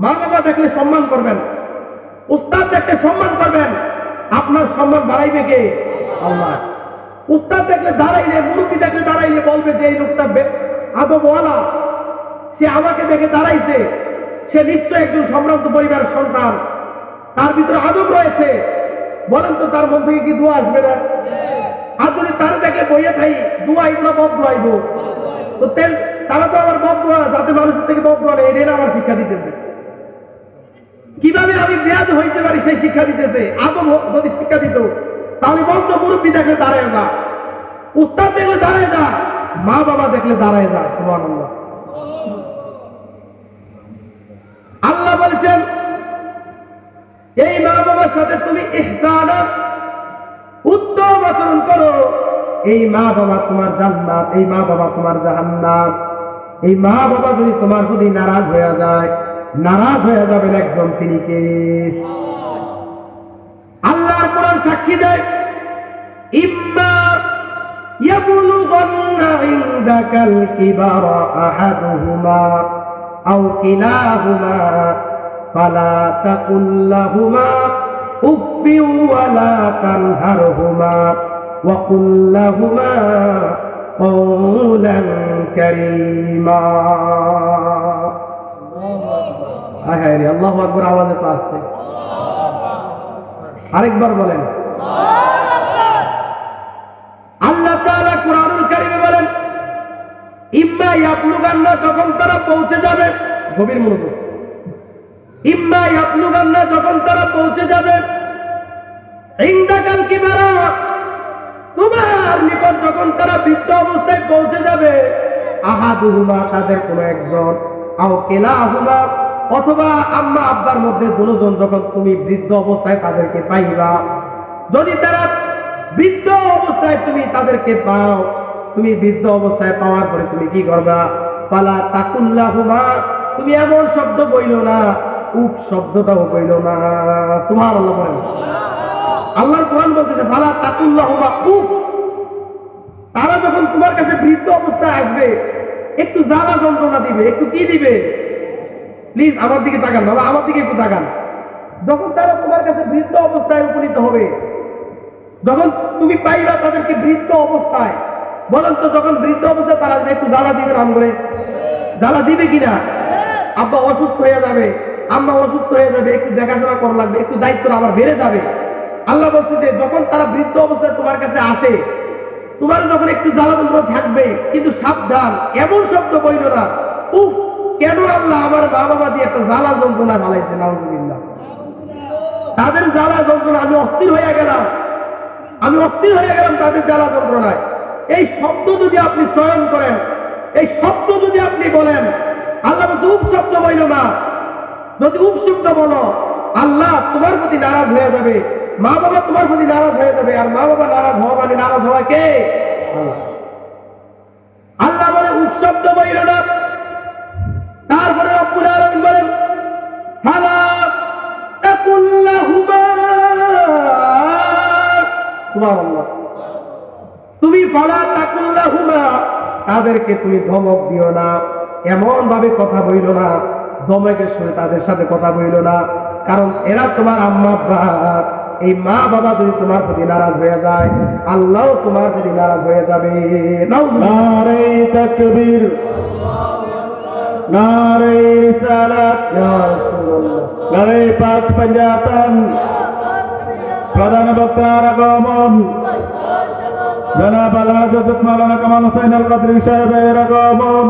মা বাবা দেখলে সম্মান করবেন, উস্তাদ দেখলে সম্মান করবেন। আপনার সম্মান বাড়াইবে কে? আল্লাহ। উস্তাদ দেখলে দাঁড়াইলে, মুরব্বী দেখলে দাঁড়াইলে বলবে যে এই লোকটা আদবওয়ালা, সে আমাকে দেখে দাঁড়াইছে, সে নিশ্চয় একজন সম্ভ্রান্ত পরিবারের সন্তান, তার ভিতরে আদব রয়েছে। বলেন তো তার মন থেকে কি দোয়া আসবে না? আর যদি তার দেখে বইয়ে থাই দোয়া এগুলো বদ দোয়াইব, তো তারা তো আমার বদ দোয়া, যাতে মানুষের থেকে বদ দোয়া নেই, এটা আমার শিক্ষা দিতেছে। কিভাবে আমি বেয়াদ হইতে পারি সেই শিক্ষা দিতেছে। আদব যদি শিক্ষা দিত তাহলে বলতো মুরব্বী দেখলে দাঁড়ায় যা, উস্তাদ দেখলে দাঁড়ায় যা, মা বাবা দেখলে দাঁড়ায় যা। সুবহানাল্লাহ। আল্লাহ বলছেন এই মা বাবার সাথে তুমি ইহসান, উত্তম আচরণ করো। এই মা বাবা তোমার জান্নাত, এই মা বাবা তোমার জাহান্নাম। এই মা বাবা যদি তোমার প্রতি নারাজ হয়ে যায়, নারাজ হয়ে যাবেন একজন, তিনি কে? আল্লাহর কোরআন সাক্ষী দেয়, ইম্মা ইয়াবলুগান্না ইনদাকাল কিবারা আহাদুহুমা আও কিলাহুমা ফালা তাকুল লাহুমা উফফিন ওয়ালা তানহারহুমা ওয়া কুল লাহুমা কওলান কারীমা। আল্লাহু আকবার। আওয়াজে তো আসতে, আরেকবার বলেন। আল্লাহ তাআলা কুরআনুল কারীমে বলেন, ইম্মা ইয়াবলুগান্না, যখন তারা পৌঁছে যাবে, গভীর মনোযোগ, ইম্মা ইয়াবলুগান্না, যখন তারা পৌঁছে যাবে, ইনদাকাল কিবারা, তোমার নিকট যখন তারা বৃদ্ধ অবস্থায় পৌঁছে যাবে, আহাদুহুমা, তাদের কোন একজন, আও কিলাহুমা, অথবা আম্মা আব্বার মধ্যে দুজন, যখন তুমি বৃদ্ধ অবস্থায় তাদেরকে পাইবা, যদি তারা বৃদ্ধ অবস্থায় তুমি তাদেরকে পাও, তুমি বৃদ্ধ অবস্থায় পাওয়ার পরে তুমি কি করবা? ফালা তাকুল লাহুমা, তুমি এমন শব্দ বইলো না, উফ শব্দটাও বইলো না। সুবহানাল্লাহ বলেন। আল্লাহর কোরআন বলতেছে ফালা তাকুল লাহুমা উফ। তারা যখন তোমার কাছে বৃদ্ধ অবস্থায় আসবে, একটু জ্বালা যন্ত্রণা দিবে, একটু কি দিবে? প্লিজ আমার দিকে তাকান বাবা, আমার দিকে একটু তাকান। যখন তারা তোমার কাছে বৃদ্ধ অবস্থায় উপনীত হবে, যখন তুমি পাইবা তাদেরকে বৃদ্ধ অবস্থায়, বলেন তো যখন বৃদ্ধ অবস্থায় তারা একটু জ্বালা দিবে, নাম করে জ্বালা দিবে কিনা? আব্বা অসুস্থ হয়ে যাবে, আম্মা অসুস্থ হয়ে যাবে, একটু দেখাশোনা করা লাগবে, একটু দায়িত্ব আবার বেড়ে যাবে। আল্লাহ বলছে যে যখন তারা বৃদ্ধ অবস্থায় তোমার কাছে আসে, তোমার যখন একটু জ্বালা যন্ত্রণা থাকবে, কিন্তু সাবধান, এমন শব্দ বইল না উফ। কেন? আল্লাহ আমার মা বাবা দিয়ে একটা জ্বালা যন্ত্রণা বানাইছে, নাউযুবিল্লাহ। তাদের জ্বালা যন্ত্রণা আমি অস্থির হয়ে গেলাম, আমি অস্থির হয়ে গেলাম তাদের জ্বালা যন্ত্রণায়। এই শব্দ যদি আপনি চয়ন করেন, এই শব্দ যদি আপনি বলেন, আল্লাহ বলছে উপ শব্দ বইল না। যদি উপ শব্দ বলো, আল্লাহ তোমার প্রতি নারাজ হয়ে যাবে, মা বাবা তোমার প্রতি নারাজ হয়ে যাবে। আর মা বাবা নারাজ হওয়া মানে নারাজ হওয়া কে? আল্লাহ বলে উপ শব্দ বইল না। তারপরে রব্বুল আলামিন বলেন ফালা তাকুল লাহুমা, সুবহানাল্লাহ, তুমি ফালা তাকুল লাহুমা, তাদেরকে তুমি ধমক দিও না, এমন ভাবে কথা বইল না, ধমকের সঙ্গে তাদের সাথে কথা বইল না। কারণ এরা তোমার আম্মা আব্বা। এই মা বাবা যদি তোমার প্রতি নারাজ হয়ে যায়, আল্লাহ তোমার প্রতি নারাজ হয়ে যাবে। নারে তাকবীর, নারে রিসালাত, ইয়া রাসূলুল্লাহ, নারে পাক পাঞ্জাতন। প্রধান বক্তার আগমন, জনাব আল-হাজরত মাওলানা কামাল হোসেন আল কাদরি সাহেবের আগমন।